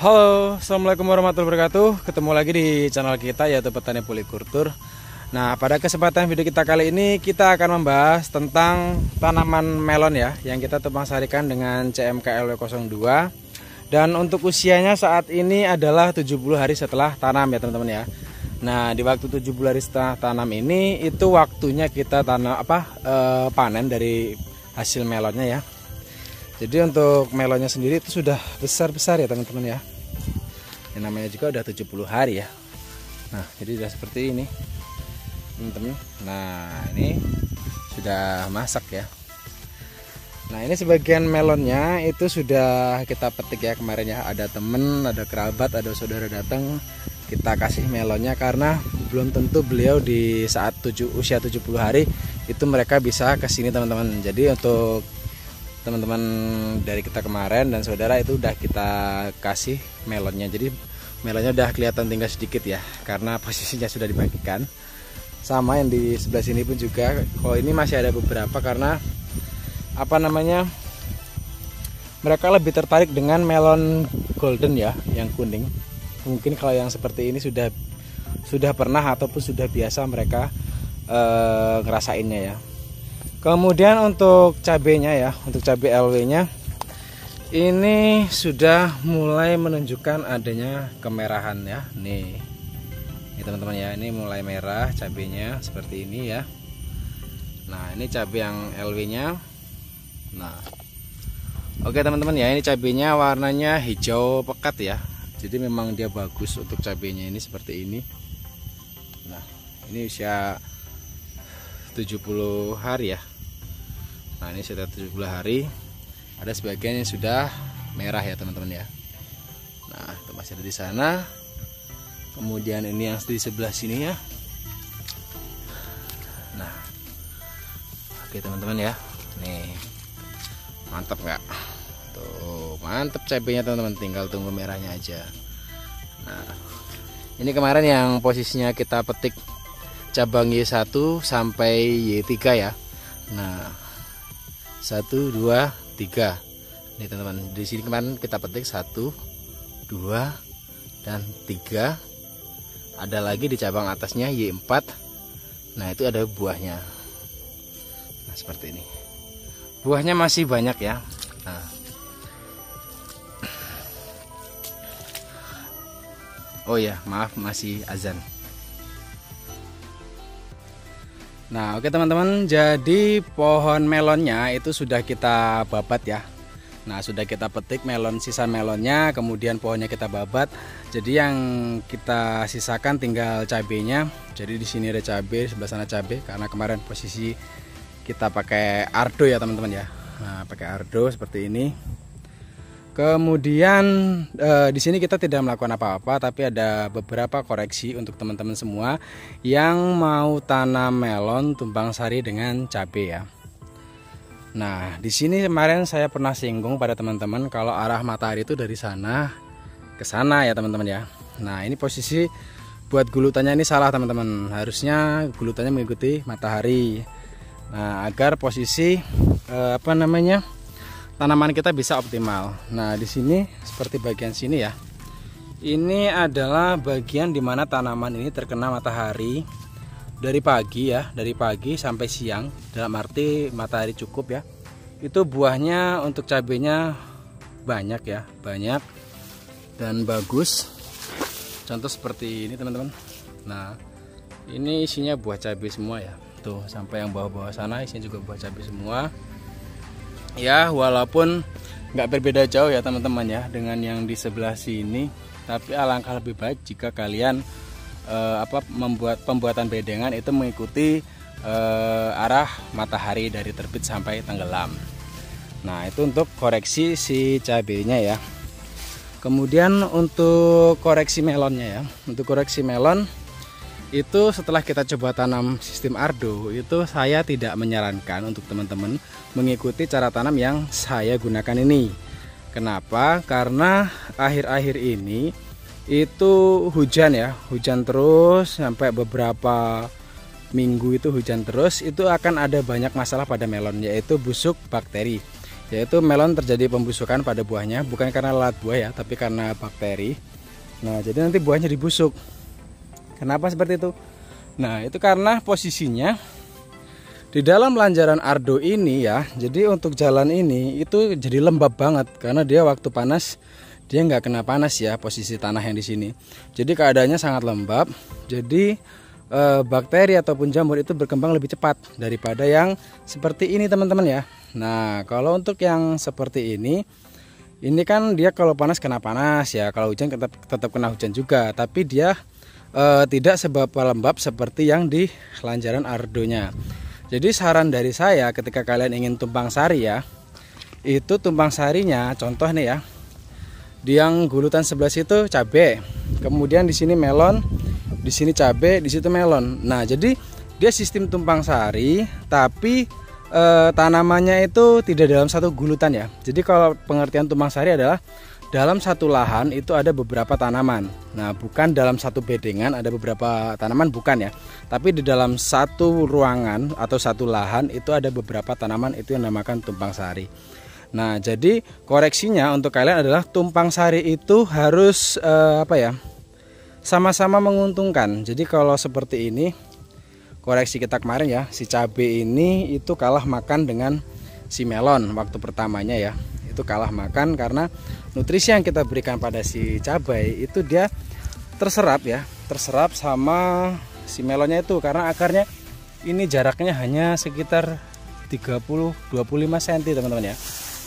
Halo, assalamualaikum warahmatullahi wabarakatuh. Ketemu lagi di channel kita yaitu Petani Polikultur. Nah, pada kesempatan video kita kali ini kita akan membahas tentang tanaman melon ya, yang kita tumpang sarikan dengan CMK-LW02. Dan untuk usianya saat ini adalah 70 hari setelah tanam ya teman-teman ya. Nah, di waktu 70 hari setelah tanam ini itu waktunya kita panen dari hasil melonnya ya. Jadi untuk melonnya sendiri itu sudah besar-besar ya teman-teman ya. Yang namanya juga udah 70 hari ya. Nah, jadi udah seperti ini teman-teman. Nah, ini sudah masak ya. Nah, ini sebagian melonnya itu sudah kita petik ya kemarin ya. Ada temen, ada kerabat, ada saudara datang, kita kasih melonnya karena belum tentu beliau di saat usia 70 hari itu mereka bisa kesini teman-teman. Jadi untuk teman-teman dari kita kemarin dan saudara itu udah kita kasih melonnya. Jadi melonnya udah kelihatan tinggal sedikit ya, karena posisinya sudah dibagikan. Sama yang di sebelah sini pun juga. Kalau ini masih ada beberapa karena mereka lebih tertarik dengan melon golden ya, yang kuning. Mungkin kalau yang seperti ini sudah pernah ataupun sudah biasa mereka ngerasainnya ya. Kemudian untuk cabenya ya, untuk cabai LW-nya ini sudah mulai menunjukkan adanya kemerahan ya. Nih teman-teman ya, ini mulai merah cabenya seperti ini ya. Nah, ini cabai yang LW-nya. Nah, oke teman-teman ya, ini cabenya warnanya hijau pekat ya. Jadi memang dia bagus untuk cabenya ini seperti ini. Nah, ini usia 70 hari ya. Nah, ini sudah 70 hari. Ada sebagian yang sudah merah ya teman-teman ya. Nah, itu masih ada di sana. Kemudian ini yang di sebelah sini ya. Nah, oke teman-teman ya. Nih, mantap nggak? Tuh, mantap cabenya teman-teman. Tinggal tunggu merahnya aja. Nah, ini kemarin yang posisinya kita petik cabang Y1 sampai Y3 ya. Nah, 1, 2, 3. Nih teman-teman, di sini kemarin kita petik 1, 2, dan 3. Ada lagi di cabang atasnya Y4. Nah, itu ada buahnya. Nah, seperti ini. Buahnya masih banyak ya. Nah, Oh ya, maaf masih azan. Nah, oke teman-teman, jadi pohon melonnya itu sudah kita babat ya. Nah, sudah kita petik sisa melonnya, kemudian pohonnya kita babat. Jadi yang kita sisakan tinggal cabenya. Jadi di sini ada cabai, sebelah sana cabai, karena kemarin posisi kita pakai ardo ya teman-teman ya. Nah, pakai ardo seperti ini. Kemudian di sini kita tidak melakukan apa-apa, tapi ada beberapa koreksi untuk teman-teman semua yang mau tanam melon tumpang sari dengan cabai ya. Nah, di sini kemarin saya pernah singgung pada teman-teman kalau arah matahari itu dari sana ke sana ya teman-teman ya. Nah, ini posisi buat gulutannya ini salah teman-teman. Harusnya gulutannya mengikuti matahari. Nah, agar posisi tanaman kita bisa optimal. Nah, di sini seperti bagian sini ya. Ini adalah bagian dimana tanaman ini terkena matahari dari pagi ya, dari pagi sampai siang. Dalam arti matahari cukup ya. Itu buahnya untuk cabenya banyak ya, banyak dan bagus. Contoh seperti ini teman-teman. Nah, ini isinya buah cabai semua ya. Tuh, sampai yang bawah-bawah sana isinya juga buah cabai semua. Ya, walaupun nggak berbeda jauh ya teman-teman ya dengan yang di sebelah sini, tapi alangkah lebih baik jika kalian membuat pembuatan bedengan itu mengikuti arah matahari dari terbit sampai tenggelam. Nah, itu untuk koreksi si cabenya ya. Kemudian untuk koreksi melonnya ya, untuk koreksi melon itu setelah kita coba tanam sistem ardo, itu saya tidak menyarankan untuk teman-teman mengikuti cara tanam yang saya gunakan ini. Kenapa? Karena akhir-akhir ini itu hujan ya, hujan terus sampai beberapa minggu itu hujan terus, itu akan ada banyak masalah pada melon, yaitu busuk bakteri. Yaitu melon terjadi pembusukan pada buahnya, bukan karena lalat buah ya, tapi karena bakteri. Nah, jadi nanti buahnya dibusuk. Kenapa seperti itu? Nah, itu karena posisinya di dalam lanjaran ardo ini ya. Jadi untuk jalan ini itu jadi lembab banget karena dia waktu panas dia nggak kena panas ya, posisi tanah yang di sini. Jadi keadaannya sangat lembab. Jadi bakteri ataupun jamur itu berkembang lebih cepat daripada yang seperti ini teman-teman ya. Nah, kalau untuk yang seperti ini kan dia kalau panas kena panas ya, kalau hujan tetap kena hujan juga, tapi dia tidak seberapa lembab seperti yang di lanjaran ardonya. Jadi saran dari saya ketika kalian ingin tumpang sari ya, itu tumpang sarinya contoh nih ya, di yang gulutan sebelah situ cabai, kemudian di sini melon, di sini cabai, di situ melon. Nah, jadi dia sistem tumpang sari, tapi tanamannya itu tidak dalam satu gulutan ya. Jadi kalau pengertian tumpang sari adalah dalam satu lahan itu ada beberapa tanaman. Nah, bukan dalam satu bedengan ada beberapa tanaman, bukan ya. Tapi di dalam satu ruangan atau satu lahan itu ada beberapa tanaman, itu yang dinamakan tumpang sari. Nah, jadi koreksinya untuk kalian adalah tumpang sari itu harus sama-sama menguntungkan. Jadi kalau seperti ini, koreksi kita kemarin ya, si cabai ini itu kalah makan dengan si melon waktu pertamanya ya. Itu kalah makan karena nutrisi yang kita berikan pada si cabai itu dia terserap ya, terserap sama si melonnya itu, karena akarnya ini jaraknya hanya sekitar 30-25 cm teman-teman ya.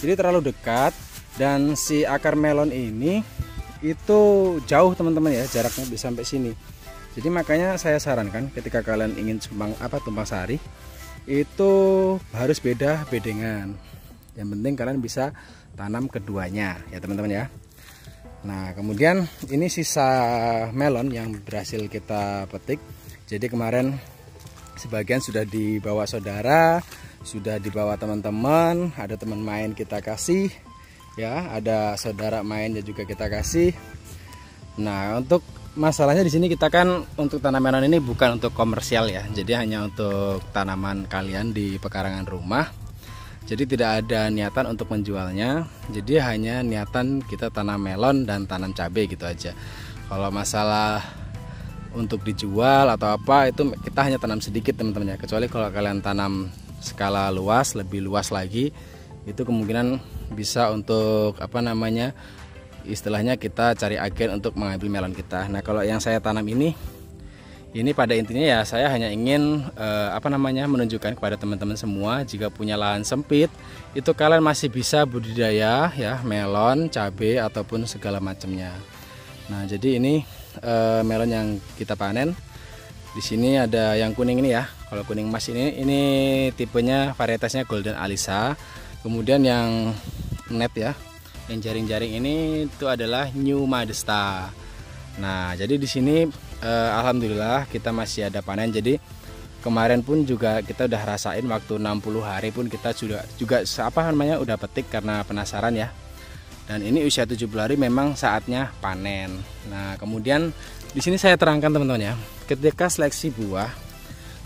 Jadi terlalu dekat, dan si akar melon ini itu jauh teman-teman ya, jaraknya bisa sampai sini. Jadi makanya saya sarankan ketika kalian ingin tumpang sari itu harus beda bedengan. Yang penting kalian bisa tanam keduanya ya teman-teman ya. Nah, kemudian ini sisa melon yang berhasil kita petik. Jadi kemarin sebagian sudah dibawa saudara, sudah dibawa teman-teman, ada teman main kita kasih ya, ada saudara main juga kita kasih. Nah, untuk masalahnya di sini kita kan untuk tanam melon ini bukan untuk komersial ya. Jadi hanya untuk tanaman kalian di pekarangan rumah. Jadi tidak ada niatan untuk menjualnya. Jadi hanya niatan kita tanam melon dan tanam cabai gitu aja. Kalau masalah untuk dijual atau apa itu kita hanya tanam sedikit teman-teman ya. Kecuali kalau kalian tanam skala luas, lebih luas lagi, itu kemungkinan bisa untuk istilahnya kita cari agen untuk mengambil melon kita. Nah kalau yang saya tanam ini pada intinya ya saya hanya ingin menunjukkan kepada teman-teman semua, jika punya lahan sempit itu kalian masih bisa budidaya ya melon, cabai ataupun segala macamnya. Nah jadi ini melon yang kita panen. Di sini ada yang kuning ini ya. Kalau kuning emas ini tipenya varietasnya Golden Alisa. Kemudian yang net ya, yang jaring-jaring ini itu adalah New Modesta. Nah jadi di sini alhamdulillah kita masih ada panen. Jadi kemarin pun juga kita udah rasain waktu 60 hari pun kita juga udah petik karena penasaran ya. Dan ini usia 70 hari memang saatnya panen. Nah kemudian di sini saya terangkan teman-teman ya, ketika seleksi buah,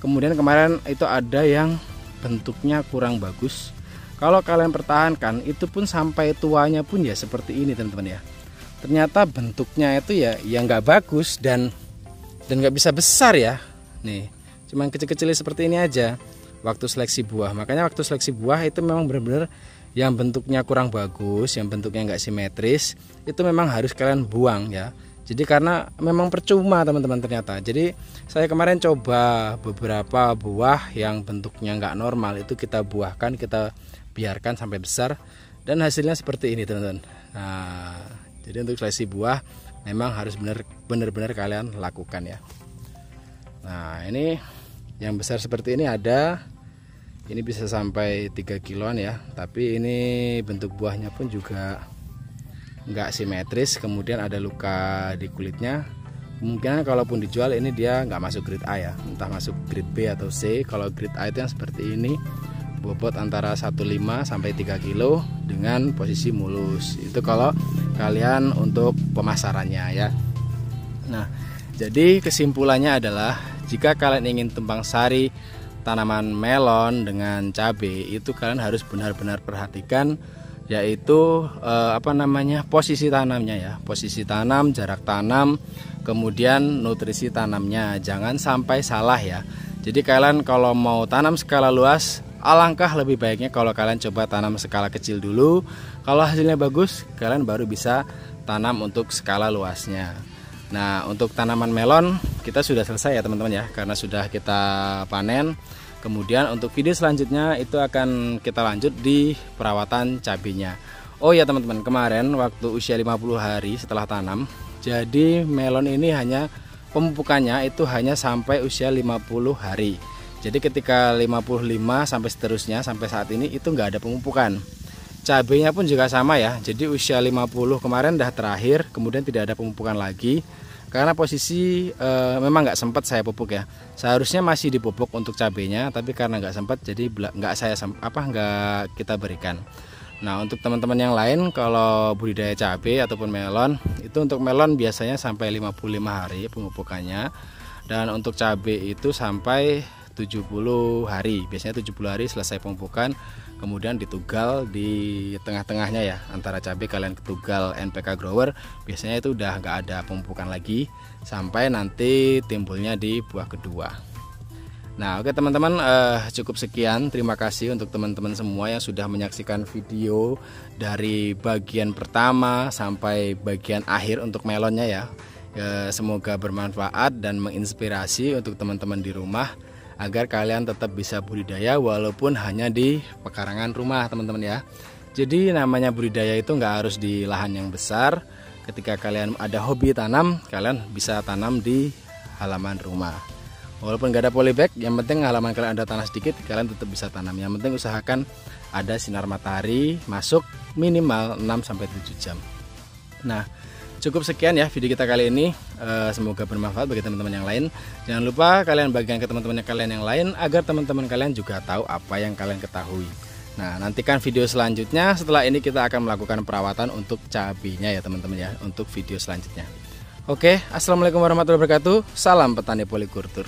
kemudian kemarin itu ada yang bentuknya kurang bagus. Kalau kalian pertahankan itu pun sampai tuanya pun ya seperti ini teman-teman ya. Ternyata bentuknya itu ya nggak bagus dan nggak bisa besar ya. Nih, cuman kecil-kecil seperti ini aja waktu seleksi buah. Makanya waktu seleksi buah itu memang benar-benar yang bentuknya kurang bagus, yang bentuknya nggak simetris, itu memang harus kalian buang ya. Jadi karena memang percuma teman-teman ternyata. Jadi saya kemarin coba beberapa buah yang bentuknya nggak normal itu kita buahkan, kita biarkan sampai besar dan hasilnya seperti ini teman-teman. Nah, jadi untuk seleksi buah memang harus benar-benar kalian lakukan ya. Nah ini yang besar seperti ini ada. Ini bisa sampai 3 kiloan ya, tapi ini bentuk buahnya pun juga nggak simetris, kemudian ada luka di kulitnya. Kemungkinan kalaupun dijual ini dia nggak masuk grade A ya, entah masuk grade B atau C. Kalau grade A itu yang seperti ini, bobot antara 1,5 sampai 3 kilo dengan posisi mulus. Itu kalau kalian untuk pemasarannya ya. Nah jadi kesimpulannya adalah jika kalian ingin tumpang sari tanaman melon dengan cabai, itu kalian harus benar-benar perhatikan, yaitu posisi tanamnya ya, posisi tanam, jarak tanam, kemudian nutrisi tanamnya, jangan sampai salah ya. Jadi kalian kalau mau tanam skala luas, alangkah lebih baiknya kalau kalian coba tanam skala kecil dulu. Kalau hasilnya bagus, kalian baru bisa tanam untuk skala luasnya. Nah untuk tanaman melon kita sudah selesai ya teman-teman ya, karena sudah kita panen. Kemudian untuk video selanjutnya itu akan kita lanjut di perawatan cabenya. Oh ya teman-teman, kemarin waktu usia 50 hari setelah tanam, jadi melon ini hanya pemupukannya itu hanya sampai usia 50 hari. Jadi ketika 55 sampai seterusnya sampai saat ini itu nggak ada pemupukan. Cabenya pun juga sama ya. Jadi usia 50 kemarin dah terakhir, kemudian tidak ada pemupukan lagi. Karena posisi memang nggak sempat saya pupuk ya. Seharusnya masih dipupuk untuk cabenya, tapi karena nggak sempat jadi nggak kita berikan. Nah untuk teman-teman yang lain kalau budidaya cabai ataupun melon, itu untuk melon biasanya sampai 55 hari pemupukannya, dan untuk cabai itu sampai 70 hari. Biasanya 70 hari selesai pemupukan, kemudian ditugal di tengah-tengahnya ya, antara cabai kalian ketugal NPK grower, biasanya itu udah nggak ada pemupukan lagi sampai nanti timbulnya di buah kedua. Nah oke teman-teman, cukup sekian. Terima kasih untuk teman-teman semua yang sudah menyaksikan video dari bagian pertama sampai bagian akhir untuk melonnya ya. Semoga bermanfaat dan menginspirasi untuk teman-teman di rumah, agar kalian tetap bisa budidaya walaupun hanya di pekarangan rumah teman-teman ya. Jadi namanya budidaya itu nggak harus di lahan yang besar. Ketika kalian ada hobi tanam, kalian bisa tanam di halaman rumah. Walaupun nggak ada polybag, yang penting halaman kalian ada tanah sedikit, kalian tetap bisa tanam. Yang penting usahakan ada sinar matahari masuk minimal 6-7 jam. Nah cukup sekian ya video kita kali ini. Semoga bermanfaat bagi teman-teman yang lain. Jangan lupa kalian bagikan ke teman-teman kalian yang lain, agar teman-teman kalian juga tahu apa yang kalian ketahui. Nah nantikan video selanjutnya. Setelah ini kita akan melakukan perawatan untuk cabenya ya teman-teman ya, untuk video selanjutnya. Oke, assalamualaikum warahmatullahi wabarakatuh. Salam petani polikultur.